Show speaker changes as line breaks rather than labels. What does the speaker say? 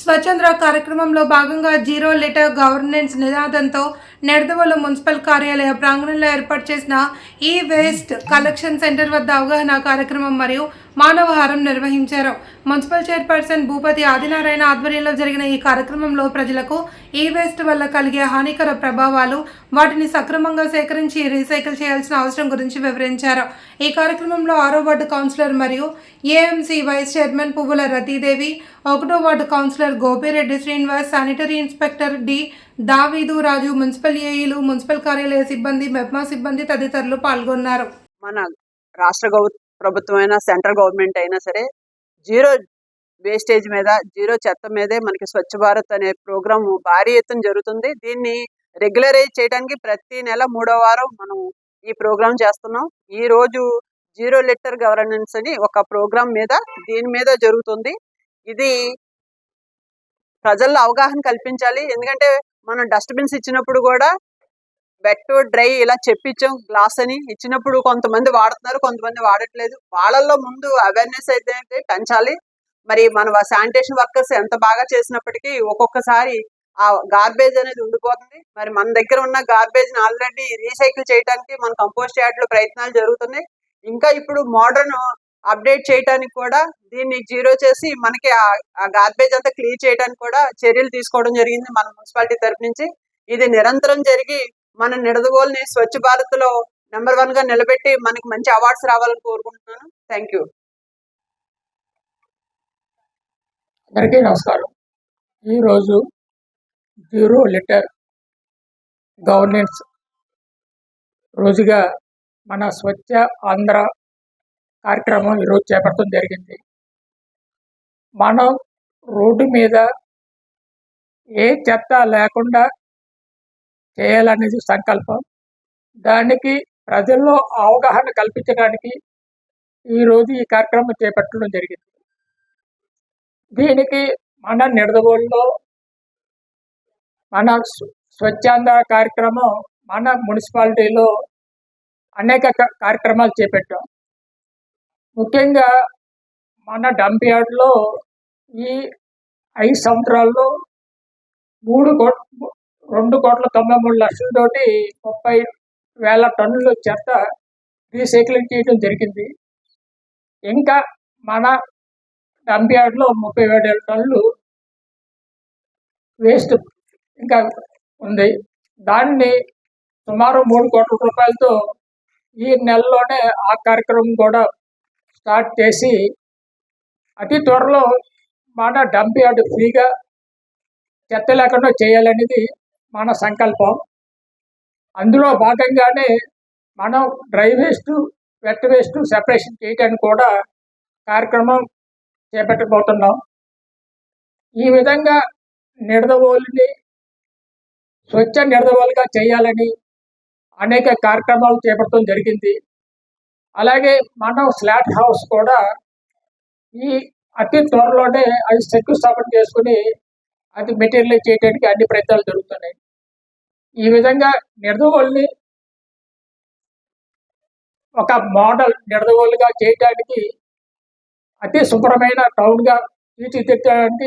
స్వచ్ఛంద్ర కార్యక్రమంలో భాగంగా zero litter governance నినాదంతో నెడదవోలు మున్సిపల్ కార్యాలయ ప్రాంగణంలో ఏర్పాటు చేసిన ఈ వేస్ట్ కలెక్షన్ సెంటర్ వద్ద అవగాహన కార్యక్రమం మరియు మానవహారం నిర్వహించారు. మున్సిపల్ చైర్పర్సన్ భూపతి ఆదినారాయణ ఆధ్వర్యంలో జరిగిన ఈ కార్యక్రమంలో ప్రజలకు ఈ వేస్ట్ వల్ల కలిగే హానికర ప్రభావాలు, వాటిని సక్రమంగా సేకరించి రీసైకిల్ చేయాల్సిన అవసరం గురించి వివరించారు. ఈ కార్యక్రమంలో 6వ వార్డు కౌన్సిలర్ మరియు AMC vice chairman Puvvula Rathidevi, 1వ ward councillor Gopireddy Srinivas, sanitary inspector D Daveedu Raju, municipal ఏఈలు, municipal కార్యాలయ సిబ్బంది, మెప్మా సిబ్బంది తదితరులు పాల్గొన్నారు.
మన రాష్ట్ర ప్రభుత్వం అయినా సెంట్రల్ గవర్నమెంట్ అయినా సరే జీరో వేస్టేజ్ మీద, జీరో చెత్త మీదే మనకి స్వచ్ఛ భారత్ అనే ప్రోగ్రాం భారీ ఎత్తున జరుగుతుంది. దీన్ని రెగ్యులరైజ్ చేయడానికి ప్రతి నెల 3వ వారం మనం ఈ ప్రోగ్రాం చేస్తున్నాం. ఈ రోజు జీరో లిటర్ గవర్నెన్స్ అని ఒక ప్రోగ్రాం మీద దీని మీద జరుగుతుంది. ఇది ప్రజల్లో అవగాహన కల్పించాలి. ఎందుకంటే మనం డస్ట్బిన్స్ ఇచ్చినప్పుడు కూడా వెట్ డ్రై ఇలా చెప్పించాం. గ్లాస్ అని ఇచ్చినప్పుడు కొంతమంది వాడుతున్నారు, కొంతమంది వాడట్లేదు. వాళ్ళల్లో ముందు అవేర్నెస్ అయితే పెంచాలి. మరి మన శానిటేషన్ వర్కర్స్ ఎంత బాగా చేసినప్పటికీ ఒక్కొక్కసారి ఆ గార్బేజ్ అనేది ఉండిపోతుంది. మరి మన దగ్గర ఉన్న గార్బేజ్ ని ఆల్రెడీ రీసైకిల్ చేయడానికి మన కంపోస్ట్ యార్డ్లో ప్రయత్నాలు జరుగుతున్నాయి. ఇంకా ఇప్పుడు మోడర్న్ అప్డేట్ చేయడానికి కూడా దీన్ని జీరో చేసి మనకి ఆ గార్బేజ్ అంతా క్లియర్ చేయడానికి కూడా చర్యలు తీసుకోవడం జరిగింది మన మున్సిపాలిటీ తరఫు నుంచి. ఇది నిరంతరం జరిగి మన నిడదవోలుని స్వచ్ఛ భారత్ లో నెంబర్ 1 గా నిలబెట్టి మనకి మంచి అవార్డ్స్ రావాలని కోరుకుంటున్నాను. Thank you.
అందరికీ నమస్కారం. ఈరోజు జీరో లిటర్ గవర్నెన్స్ రోజుగా మన స్వచ్ఛ ఆంధ్ర కార్యక్రమం ఈరోజు చేపట్టడం జరిగింది. మనం రోడ్డు మీద ఏ చెత్త లేకుండా చేయాలనేది సంకల్పం. దానికి ప్రజల్లో అవగాహన కల్పించడానికి ఈరోజు ఈ కార్యక్రమం చేపట్టడం జరిగింది. దీనికి మన నిడదవోలులో మన స్వచ్ఛాంధ్ర కార్యక్రమం మన మున్సిపాలిటీలో అనేక కార్యక్రమాలు చేపట్టాం. ముఖ్యంగా మన డంప్ యార్డ్లో ఈ 5 సంవత్సరాల్లో 2,93,00,000తోటి 30,000 టన్నుల చెత్త రీసైక్లింగ్ చేయడం జరిగింది. ఇంకా మన డంప్ యార్డ్లో 37,000 టన్నులు వేస్ట్ ఇంకా ఉంది. దాన్ని సుమారు 3 కోట్ల రూపాయలతో ఈ నెలలోనే ఆ కార్యక్రమం కూడా స్టార్ట్ చేసి అతి త్వరలో మన డంప్ యార్డ్ ఫ్రీగా చెత్త లేకుండా చేయాలనేది మన సంకల్పం. అందులో భాగంగానే మనం dry waste, wet waste separation చేయడానికి కూడా కార్యక్రమం చేపట్టబోతున్నాం. ఈ విధంగా నిడదవోలుని స్వచ్ఛ నిడదవోలుగా చేయాలని అనేక కార్యక్రమాలు చేపట్టడం జరిగింది. అలాగే మనం స్లాట్ హౌస్ కూడా ఈ అతి త్వరలోనే అది శంకుస్థాపన చేసుకుని అది మెటీరియలైజ్ చేయడానికి అన్ని ప్రయత్నాలు జరుగుతున్నాయి. ఈ విధంగా నిడదవోలుని ఒక మోడల్ నిడదవోలుగా చేయడానికి, అతి శుభ్రమైన టౌన్గా తీర్చిదిద్దడానికి